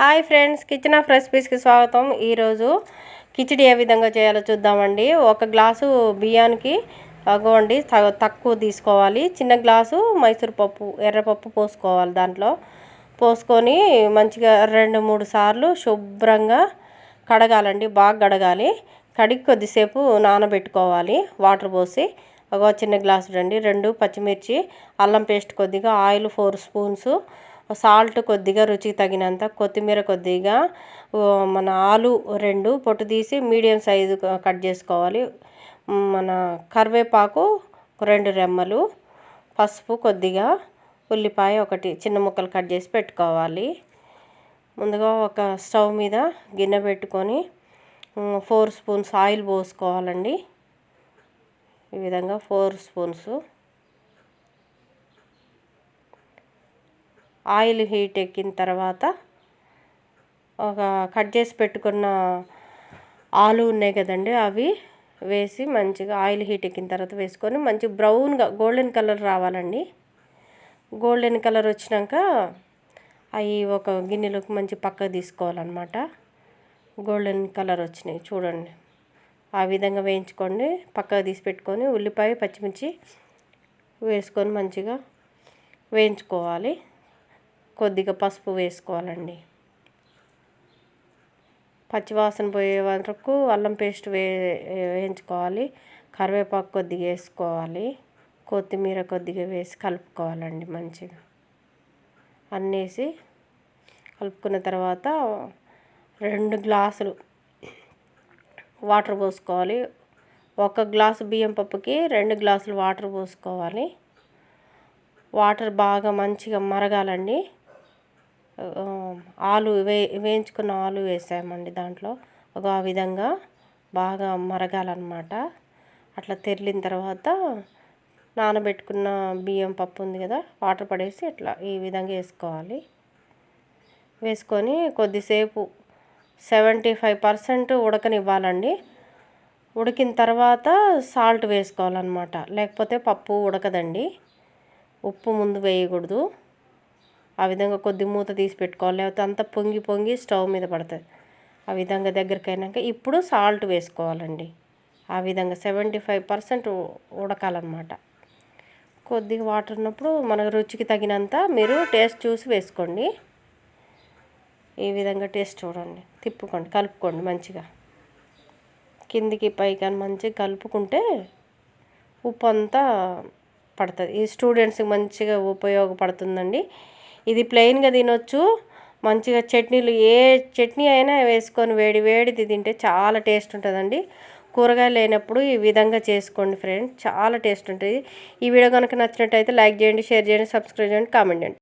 Hi friends, kitchen of రెసిపీస్కి స్వాగతం. ఈరోజు కిచిడి ఏ విధంగా చేయాలో చూద్దామండి. ఒక గ్లాసు బియ్యానికి అగోండి తక్కువ తీసుకోవాలి. చిన్న గ్లాసు మైసూర్ పప్పు ఎర్రపప్పు పోసుకోవాలి. దాంట్లో పోసుకొని మంచిగా 2-3 సార్లు శుభ్రంగా కడగాలండి. బాగా కడగాలి. కడిగి కొద్దిసేపు నానబెట్టుకోవాలి వాటర్ పోసి. ఒక చిన్న గ్లాసు 2 పచ్చిమిర్చి, అల్లం పేస్ట్ కొద్దిగా, ఆయిల్ 4 స్పూన్స్, సాల్ట్ కొద్దిగా రుచికి తగినంత, కొత్తిమీర కొద్దిగా, మన ఆలు 2 పొట్టు తీసి మీడియం సైజు కట్ చేసుకోవాలి. మన కరివేపాకు 2 రెమ్మలు, పసుపు కొద్దిగా, ఉల్లిపాయ 1 చిన్న ముక్కలు కట్ చేసి పెట్టుకోవాలి. ముందుగా ఒక స్టవ్ మీద గిన్నె పెట్టుకొని 4 స్పూన్స్ ఆయిల్ పోసుకోవాలండి. ఈ విధంగా 4 స్పూన్స్ ఆయిల్ హీట్ ఎక్కిన తర్వాత ఒక కట్ చేసి పెట్టుకున్న ఆలు ఉన్నాయి కదండి, అవి వేసి మంచిగా ఆయిల్ హీట్ ఎక్కిన తర్వాత వేసుకొని మంచి బ్రౌన్గా గోల్డెన్ కలర్ రావాలండి. గోల్డెన్ కలర్ వచ్చినాక అవి ఒక గిన్నెలోకి మంచి పక్కకు తీసుకోవాలన్నమాట. గోల్డెన్ కలర్ వచ్చినాయి చూడండి, ఆ విధంగా వేయించుకోండి. పక్కకు తీసి పెట్టుకొని ఉల్లిపాయ పచ్చిమిర్చి వేసుకొని మంచిగా వేయించుకోవాలి. కొద్దిగా పసుపు వేసుకోవాలండి. పచ్చివాసన పోయే వరకు అల్లం పేస్ట్ వేయించుకోవాలి. కరివేపాకు కొద్దిగా వేసుకోవాలి. కొత్తిమీర కొద్దిగా వేసి కలుపుకోవాలండి. మంచిగా అన్నేసి కలుపుకున్న తర్వాత 2 గ్లాసులు వాటర్ పోసుకోవాలి. 1 గ్లాసు బియ్యం పప్పుకి 2 గ్లాసులు వాటర్ పోసుకోవాలి. వాటర్ బాగా మంచిగా మరగాలండి. ఆలు వేయించుకున్న ఆలు వేసామండి దాంట్లో. ఆ విధంగా బాగా మరగాలన్నమాట. అట్లా తెరిలిన తర్వాత నానబెట్టుకున్న బియ్యం పప్పు ఉంది కదా, వాటర్ పడేసి ఇట్లా ఈ విధంగా వేసుకోవాలి. వేసుకొని కొద్దిసేపు 75% ఉడకనివ్వాలండి. ఉడికిన తర్వాత సాల్ట్ వేసుకోవాలన్నమాట, లేకపోతే పప్పు ఉడకదండి. ఉప్పు ముందు వేయకూడదు. ఆ విధంగా కొద్ది మూత తీసి పెట్టుకోవాలి, లేకపోతే అంతా పొంగి స్టవ్ మీద పడుతుంది. ఆ విధంగా దగ్గరికి అయినాక ఇప్పుడు సాల్ట్ వేసుకోవాలండి. ఆ విధంగా 75% ఉడకాలన్నమాట. కొద్దిగా వాటర్ ఉన్నప్పుడు మన రుచికి తగినంత మీరు టేస్ట్ చూసి వేసుకోండి. ఈ విధంగా టేస్ట్ చూడండి, తిప్పుకోండి, కలుపుకోండి మంచిగా. కిందికి పైకి మంచిగా కలుపుకుంటే ఉప్పు అంతా పడుతుంది. ఈ స్టూడెంట్స్కి మంచిగా ఉపయోగపడుతుందండి. ఇది ప్లెయిన్గా తినొచ్చు. మంచిగా చట్నీలు ఏ చట్నీ అయినా వేసుకొని వేడిది తింటే చాలా టేస్ట్ ఉంటుందండి. కూరగాయలు లేనప్పుడు ఈ విధంగా చేసుకోండి ఫ్రెండ్స్, చాలా టేస్ట్ ఉంటుంది. ఈ వీడియో కనుక నచ్చినట్టయితే లైక్ చేయండి, షేర్ చేయండి, సబ్స్క్రైబ్ చేయండి, కామెంట్ చేయండి.